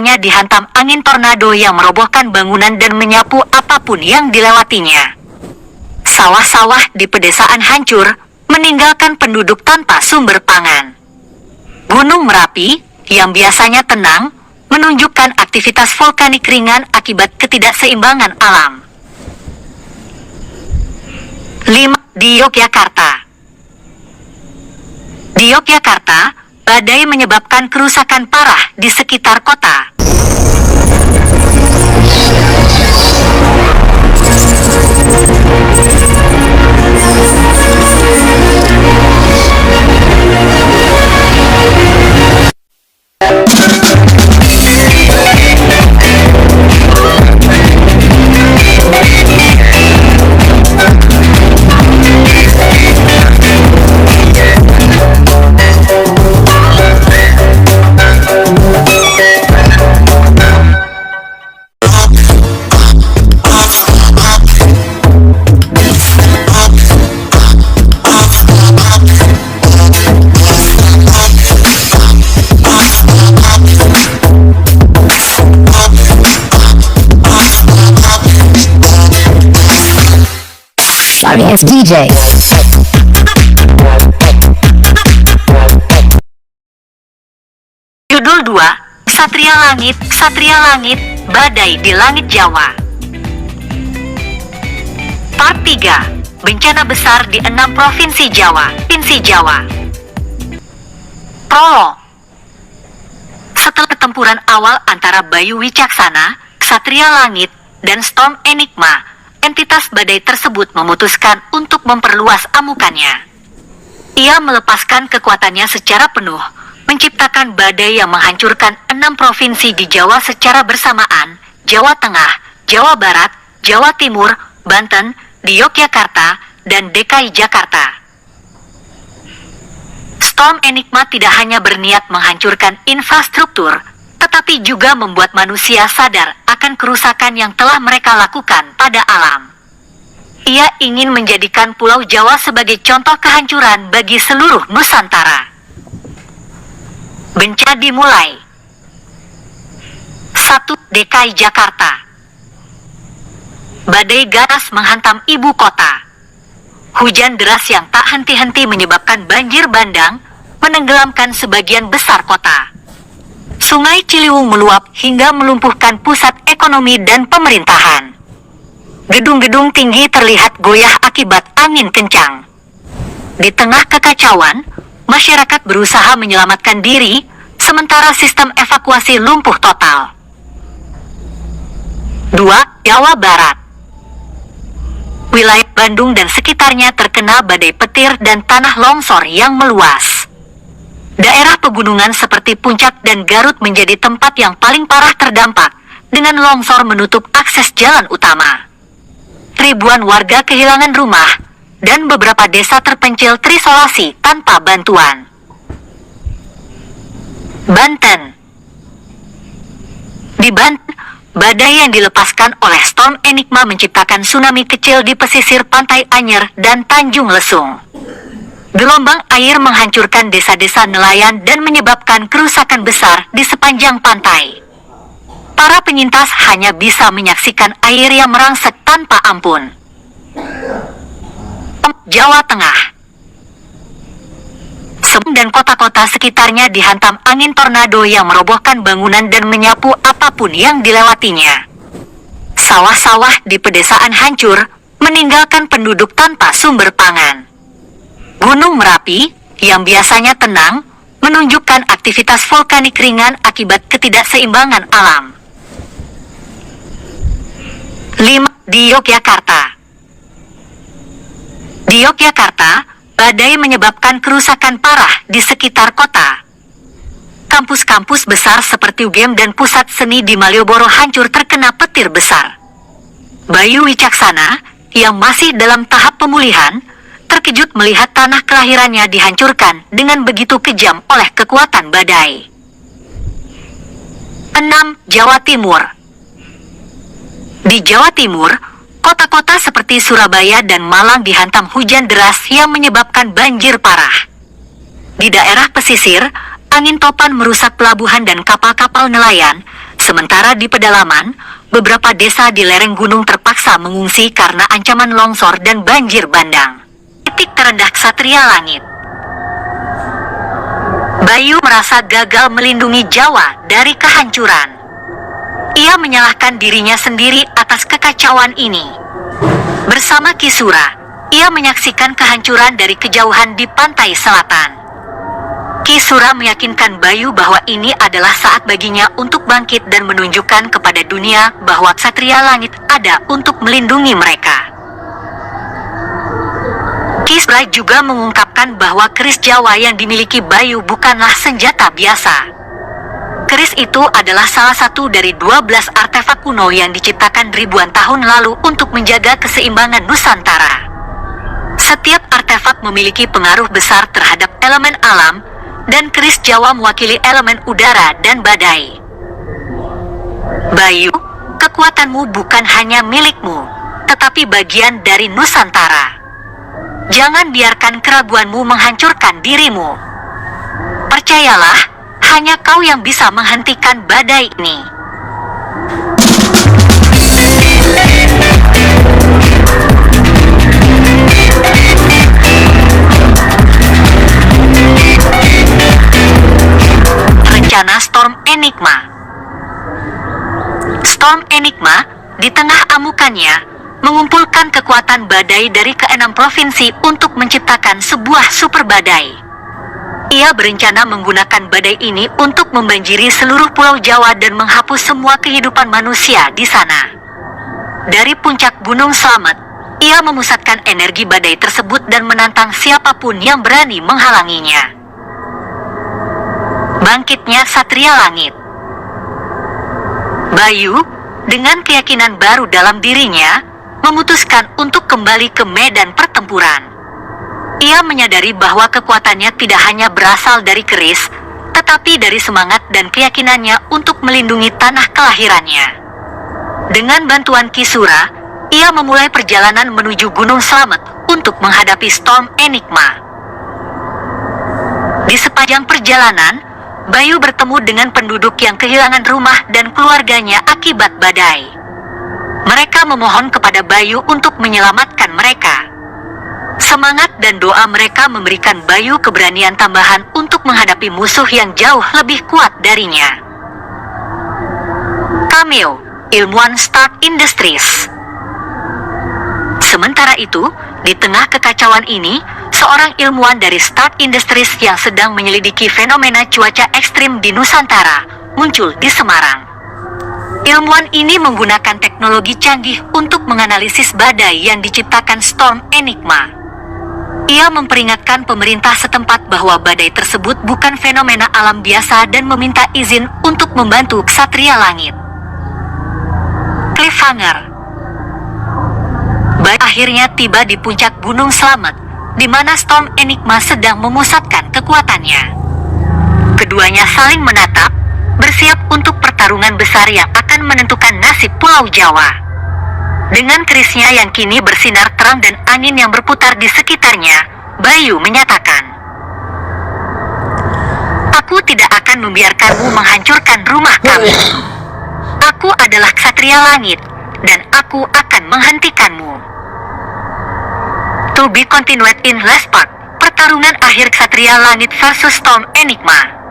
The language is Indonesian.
desanya dihantam angin tornado yang merobohkan bangunan dan menyapu apapun yang dilewatinya. Sawah-sawah di pedesaan hancur, meninggalkan penduduk tanpa sumber pangan. Gunung Merapi, yang biasanya tenang, menunjukkan aktivitas vulkanik ringan akibat ketidakseimbangan alam. 5. Di Yogyakarta. Di Yogyakarta, badai menyebabkan kerusakan parah di sekitar kota. Sorry, it's DJ. Judul 2, Ksatria Langit, Badai di Langit Jawa. Part 3, Bencana Besar di 6 Provinsi Jawa. Prolog. Setelah pertempuran awal antara Bayu Wicaksana, Ksatria Langit, dan Storm Enigma, entitas badai tersebut memutuskan untuk memperluas amukannya. Ia melepaskan kekuatannya secara penuh, menciptakan badai yang menghancurkan 6 provinsi di Jawa secara bersamaan: Jawa Tengah, Jawa Barat, Jawa Timur, Banten, di Yogyakarta, dan DKI Jakarta. Storm Enigma tidak hanya berniat menghancurkan infrastruktur, tetapi juga membuat manusia sadar akan kerusakan yang telah mereka lakukan pada alam. Ia ingin menjadikan Pulau Jawa sebagai contoh kehancuran bagi seluruh Nusantara. Bencana dimulai. 1. DKI Jakarta. Badai ganas menghantam ibu kota. Hujan deras yang tak henti-henti menyebabkan banjir bandang, menenggelamkan sebagian besar kota. Sungai Ciliwung meluap hingga melumpuhkan pusat ekonomi dan pemerintahan. Gedung-gedung tinggi terlihat goyah akibat angin kencang. Di tengah kekacauan, masyarakat berusaha menyelamatkan diri, sementara sistem evakuasi lumpuh total. 2. Jawa Barat. Wilayah Bandung dan sekitarnya terkena badai petir dan tanah longsor yang meluas. Daerah pegunungan seperti Puncak dan Garut menjadi tempat yang paling parah terdampak, dengan longsor menutup akses jalan utama. Ribuan warga kehilangan rumah, dan beberapa desa terpencil terisolasi tanpa bantuan. Banten. Di Banten, badai yang dilepaskan oleh Storm Enigma menciptakan tsunami kecil di pesisir Pantai Anyer dan Tanjung Lesung. Gelombang air menghancurkan desa-desa nelayan dan menyebabkan kerusakan besar di sepanjang pantai. Para penyintas hanya bisa menyaksikan air yang merangsek tanpa ampun. Jawa Tengah. Semarang dan kota-kota sekitarnya dihantam angin tornado yang merobohkan bangunan dan menyapu apapun yang dilewatinya. Sawah-sawah di pedesaan hancur, meninggalkan penduduk tanpa sumber pangan. Gunung Merapi, yang biasanya tenang, menunjukkan aktivitas vulkanik ringan akibat ketidakseimbangan alam. 5. Di Yogyakarta. Di Yogyakarta, badai menyebabkan kerusakan parah di sekitar kota. Kampus-kampus besar seperti UGM dan pusat seni di Malioboro hancur terkena petir besar. Bayu Wicaksana, yang masih dalam tahap pemulihan, terkejut melihat tanah kelahirannya dihancurkan dengan begitu kejam oleh kekuatan badai. 6. Jawa Timur. Di Jawa Timur, kota-kota seperti Surabaya dan Malang dihantam hujan deras yang menyebabkan banjir parah. Di daerah pesisir, angin topan merusak pelabuhan dan kapal-kapal nelayan, Sementara di pedalaman, beberapa desa di lereng gunung terpaksa mengungsi karena ancaman longsor dan banjir bandang. Titik terendah Ksatria Langit. Bayu merasa gagal melindungi Jawa dari kehancuran. Ia menyalahkan dirinya sendiri atas kekacauan ini. Bersama Kisura, ia menyaksikan kehancuran dari kejauhan di pantai selatan. Kisura meyakinkan Bayu bahwa ini adalah saat baginya untuk bangkit dan menunjukkan kepada dunia bahwa Ksatria Langit ada untuk melindungi mereka. Kisura juga mengungkapkan bahwa keris Jawa yang dimiliki Bayu bukanlah senjata biasa. Keris itu adalah salah satu dari 12 artefak kuno yang diciptakan ribuan tahun lalu untuk menjaga keseimbangan Nusantara. Setiap artefak memiliki pengaruh besar terhadap elemen alam, dan keris Jawa mewakili elemen udara dan badai. Bayu, kekuatanmu bukan hanya milikmu, tetapi bagian dari Nusantara. Jangan biarkan keraguanmu menghancurkan dirimu. Percayalah, hanya kau yang bisa menghentikan badai ini. Rencana Storm Enigma. Storm Enigma, di tengah amukannya, mengumpulkan kekuatan badai dari ke-6 provinsi untuk menciptakan sebuah super badai. Ia berencana menggunakan badai ini untuk membanjiri seluruh pulau Jawa dan menghapus semua kehidupan manusia di sana. Dari puncak Gunung Slamet, ia memusatkan energi badai tersebut dan menantang siapapun yang berani menghalanginya. Bangkitnya Ksatria Langit. Bayu, dengan keyakinan baru dalam dirinya, memutuskan untuk kembali ke medan pertempuran. Ia menyadari bahwa kekuatannya tidak hanya berasal dari keris, tetapi dari semangat dan keyakinannya untuk melindungi tanah kelahirannya. Dengan bantuan Kisura, ia memulai perjalanan menuju Gunung Slamet untuk menghadapi Storm Enigma. Di sepanjang perjalanan, Bayu bertemu dengan penduduk yang kehilangan rumah dan keluarganya akibat badai. Mereka memohon kepada Bayu untuk menyelamatkan mereka. Semangat dan doa mereka memberikan Bayu keberanian tambahan untuk menghadapi musuh yang jauh lebih kuat darinya. Cameo, ilmuwan Stark Industries. Sementara itu, di tengah kekacauan ini, seorang ilmuwan dari Stark Industries yang sedang menyelidiki fenomena cuaca ekstrim di Nusantara muncul di Semarang. Ilmuwan ini menggunakan teknologi canggih untuk menganalisis badai yang diciptakan Storm Enigma. Ia memperingatkan pemerintah setempat bahwa badai tersebut bukan fenomena alam biasa dan meminta izin untuk membantu Ksatria Langit. Cliffhanger. Bayu akhirnya tiba di puncak Gunung Slamet, di mana Storm Enigma sedang memusatkan kekuatannya. Keduanya saling menatap, bersiap untuk pertarungan besar yang akan menentukan nasib Pulau Jawa. Dengan kerisnya yang kini bersinar terang dan angin yang berputar di sekitarnya, Bayu menyatakan, "Aku tidak akan membiarkanmu menghancurkan rumah kami. Aku adalah Ksatria Langit, dan aku akan menghentikanmu." To be continued in last part, pertarungan akhir Ksatria Langit versus Storm Enigma.